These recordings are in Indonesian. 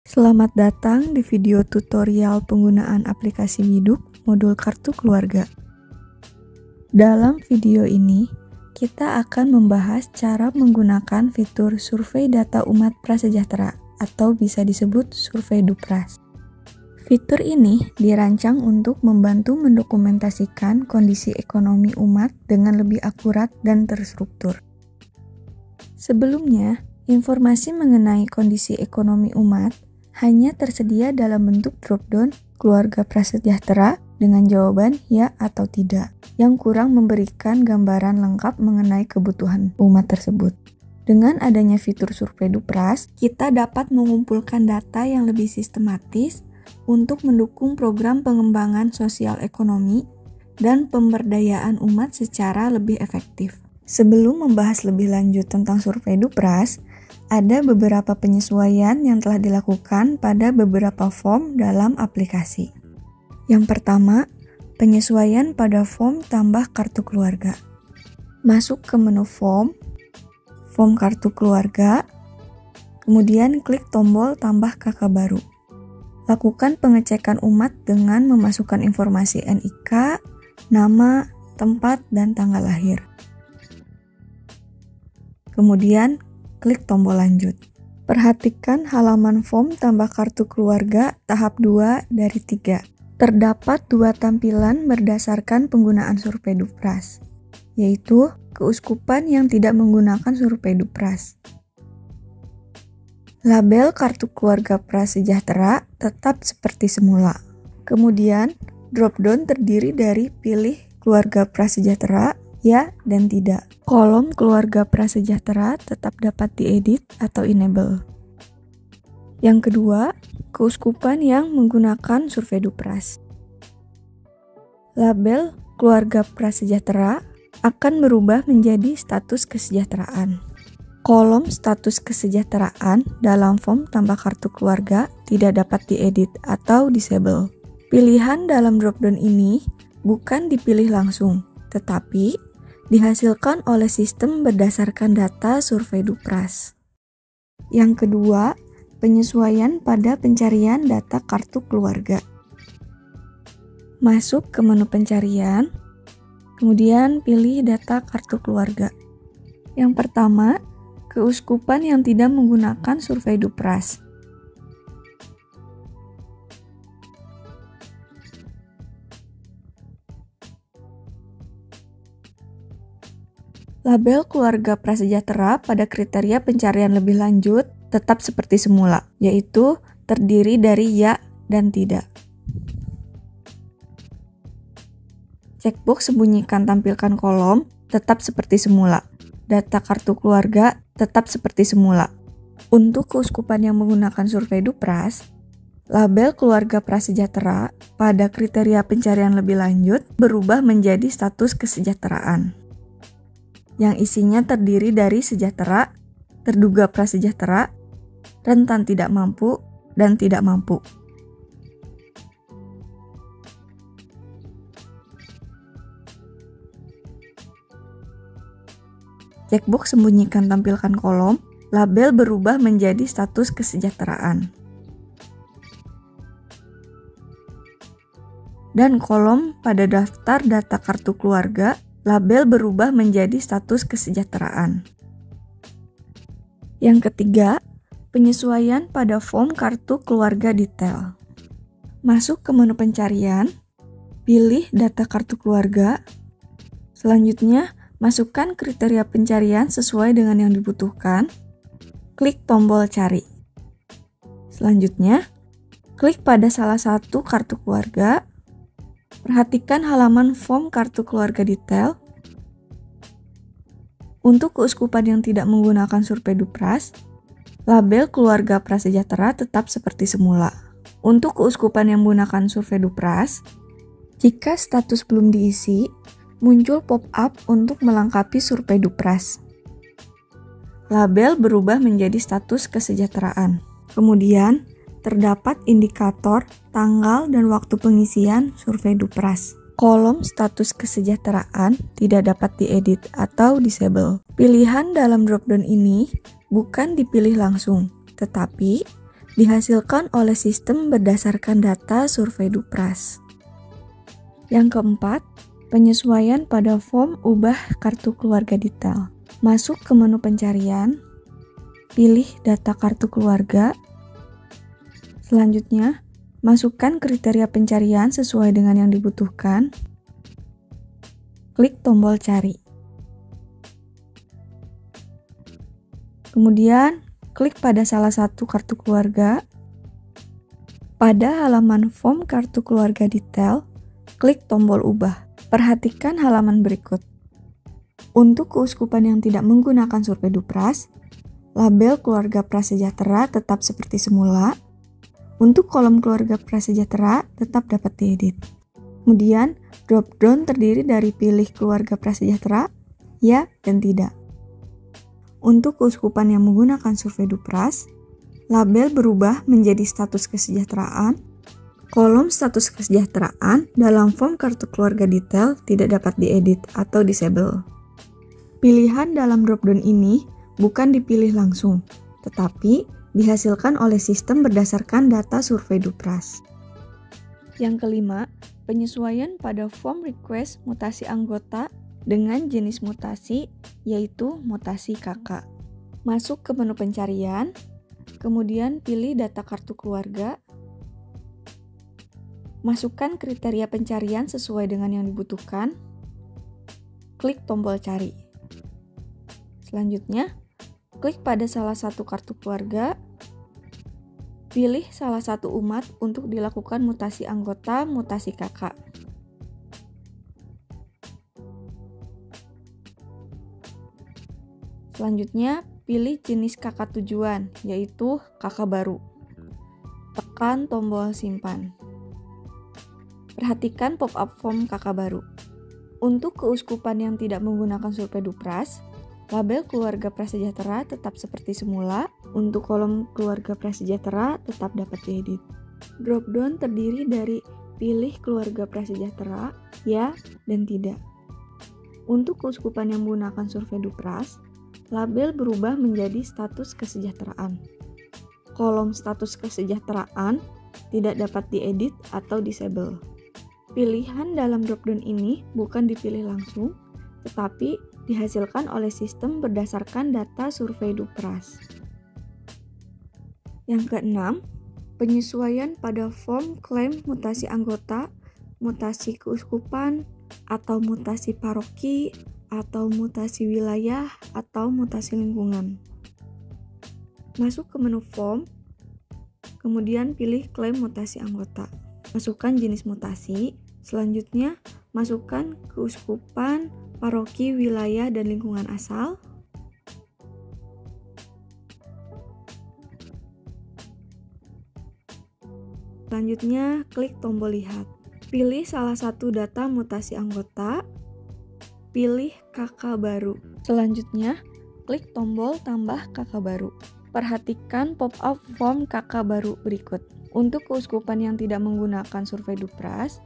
Selamat datang di video tutorial penggunaan aplikasi Biduk modul kartu keluarga. Dalam video ini, kita akan membahas cara menggunakan fitur survei data umat prasejahtera atau bisa disebut survei Dupras. Fitur ini dirancang untuk membantu mendokumentasikan kondisi ekonomi umat dengan lebih akurat dan terstruktur. Sebelumnya, informasi mengenai kondisi ekonomi umat hanya tersedia dalam bentuk drop-down keluarga prasejahtera dengan jawaban ya atau tidak, yang kurang memberikan gambaran lengkap mengenai kebutuhan umat tersebut. Dengan adanya fitur survei Dupras, kita dapat mengumpulkan data yang lebih sistematis untuk mendukung program pengembangan sosial ekonomi dan pemberdayaan umat secara lebih efektif. Sebelum membahas lebih lanjut tentang survei Dupras, ada beberapa penyesuaian yang telah dilakukan pada beberapa form dalam aplikasi. Yang pertama, penyesuaian pada form tambah kartu keluarga. Masuk ke menu form kartu keluarga, kemudian klik tombol tambah KK baru. Lakukan pengecekan umat dengan memasukkan informasi NIK, nama, tempat, dan tanggal lahir. Kemudian, klik tombol lanjut. Perhatikan halaman form tambah kartu keluarga tahap 2 dari 3. Terdapat dua tampilan berdasarkan penggunaan survei Dupras, yaitu keuskupan yang tidak menggunakan survei Dupras. Label kartu keluarga prasejahtera tetap seperti semula. Kemudian, drop-down terdiri dari pilih keluarga prasejahtera, ya dan tidak. Kolom keluarga prasejahtera tetap dapat diedit atau enable. Yang kedua, keuskupan yang menggunakan survei Dupras. Label keluarga prasejahtera akan berubah menjadi status kesejahteraan. Kolom status kesejahteraan dalam form tambah kartu keluarga tidak dapat diedit atau disable. Pilihan dalam drop-down ini bukan dipilih langsung, tetapi dihasilkan oleh sistem berdasarkan data survei Dupras. Yang kedua, penyesuaian pada pencarian data kartu keluarga. Masuk ke menu pencarian, kemudian pilih data kartu keluarga. Yang pertama, keuskupan yang tidak menggunakan survei Dupras. Label keluarga prasejahtera pada kriteria pencarian lebih lanjut tetap seperti semula, yaitu terdiri dari ya dan tidak. Checkbox sembunyikan tampilkan kolom tetap seperti semula. Data kartu keluarga tetap seperti semula. Untuk keuskupan yang menggunakan survei Dupras, label keluarga prasejahtera pada kriteria pencarian lebih lanjut berubah menjadi status kesejahteraan, yang isinya terdiri dari sejahtera, terduga prasejahtera, rentan tidak mampu, dan tidak mampu. Checkbox sembunyikan tampilkan kolom, label berubah menjadi status kesejahteraan. Dan kolom pada daftar data kartu keluarga, label berubah menjadi status kesejahteraan. Yang ketiga, penyesuaian pada form kartu keluarga detail. Masuk ke menu pencarian, pilih data kartu keluarga. Selanjutnya, masukkan kriteria pencarian sesuai dengan yang dibutuhkan. Klik tombol cari. Selanjutnya, klik pada salah satu kartu keluarga. Perhatikan halaman form kartu keluarga detail. Untuk keuskupan yang tidak menggunakan survei Dupras, label keluarga prasejahtera tetap seperti semula. Untuk keuskupan yang menggunakan survei Dupras, jika status belum diisi, muncul pop-up untuk melengkapi survei Dupras. Label berubah menjadi status kesejahteraan. Kemudian, terdapat indikator, tanggal, dan waktu pengisian survei Dupras. Kolom status kesejahteraan tidak dapat diedit atau disable. Pilihan dalam drop-down ini bukan dipilih langsung, tetapi dihasilkan oleh sistem berdasarkan data survei Dupras. Yang keempat, penyesuaian pada form ubah kartu keluarga detail. Masuk ke menu pencarian, pilih data kartu keluarga. Selanjutnya, masukkan kriteria pencarian sesuai dengan yang dibutuhkan. Klik tombol cari. Kemudian, klik pada salah satu kartu keluarga. Pada halaman form kartu keluarga detail, klik tombol ubah. Perhatikan halaman berikut. Untuk keuskupan yang tidak menggunakan survei Dupras, label keluarga prasejahtera tetap seperti semula. Untuk kolom keluarga prasejahtera tetap dapat diedit. Kemudian, drop-down terdiri dari pilih keluarga prasejahtera, ya dan tidak. Untuk keuskupan yang menggunakan survei Dupras, label berubah menjadi status kesejahteraan. Kolom status kesejahteraan dalam form kartu keluarga detail tidak dapat diedit atau disable. Pilihan dalam drop-down ini bukan dipilih langsung, tetapi dihasilkan oleh sistem berdasarkan data survei Dupras. Yang kelima, penyesuaian pada form request mutasi anggota dengan jenis mutasi, yaitu mutasi KK. Masuk ke menu pencarian, kemudian pilih data kartu keluarga. Masukkan kriteria pencarian sesuai dengan yang dibutuhkan. Klik tombol cari. Selanjutnya, klik pada salah satu kartu keluarga. Pilih salah satu umat untuk dilakukan mutasi anggota mutasi kakak. Selanjutnya, pilih jenis kakak tujuan, yaitu kakak baru. Tekan tombol simpan. Perhatikan pop-up form kakak baru. Untuk keuskupan yang tidak menggunakan survei Dupras, label keluarga prasejahtera tetap seperti semula. Untuk kolom keluarga prasejahtera tetap dapat diedit. Drop-down terdiri dari pilih keluarga prasejahtera, ya dan tidak. Untuk keuskupan yang menggunakan survei Dupras, label berubah menjadi status kesejahteraan. Kolom status kesejahteraan tidak dapat diedit atau disable. Pilihan dalam drop-down ini bukan dipilih langsung, tetapi dihasilkan oleh sistem berdasarkan data survei Dupras. Yang keenam, penyesuaian pada form klaim mutasi anggota, mutasi keuskupan, atau mutasi paroki, atau mutasi wilayah, atau mutasi lingkungan. Masuk ke menu form, kemudian pilih klaim mutasi anggota. Masukkan jenis mutasi, selanjutnya masukkan keuskupan, paroki, wilayah, dan lingkungan asal. Selanjutnya, klik tombol lihat. Pilih salah satu data mutasi anggota. Pilih kakak baru. Selanjutnya, klik tombol tambah kakak baru. Perhatikan pop-up form kakak baru berikut. Untuk keuskupan yang tidak menggunakan survei Dupras,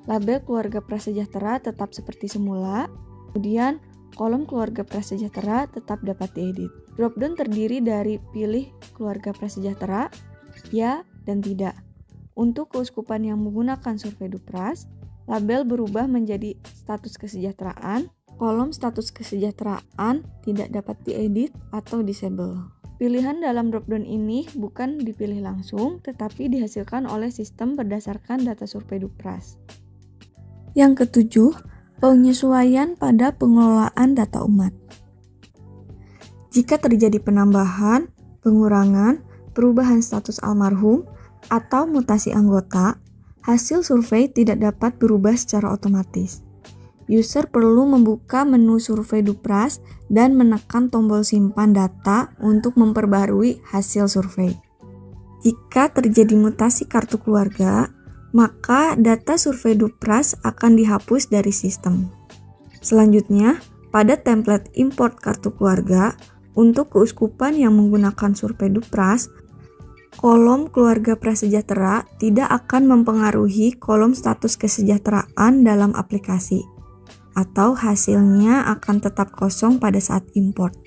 label keluarga prasejahtera tetap seperti semula. Kemudian, kolom keluarga prasejahtera tetap dapat diedit. Drop-down terdiri dari pilih keluarga prasejahtera, ya dan tidak. Untuk keuskupan yang menggunakan survei Dupras, label berubah menjadi status kesejahteraan. Kolom status kesejahteraan tidak dapat diedit atau disable. Pilihan dalam drop-down ini bukan dipilih langsung, tetapi dihasilkan oleh sistem berdasarkan data survei Dupras. Yang ketujuh, penyesuaian pada pengelolaan data umat. Jika terjadi penambahan, pengurangan, perubahan status almarhum, atau mutasi anggota, hasil survei tidak dapat berubah secara otomatis. User perlu membuka menu survei Dupras dan menekan tombol simpan data untuk memperbarui hasil survei. Jika terjadi mutasi kartu keluarga, maka data survei Dupras akan dihapus dari sistem. Selanjutnya, pada template import kartu keluarga, untuk keuskupan yang menggunakan survei Dupras, kolom keluarga prasejahtera tidak akan mempengaruhi kolom status kesejahteraan dalam aplikasi, atau hasilnya akan tetap kosong pada saat import.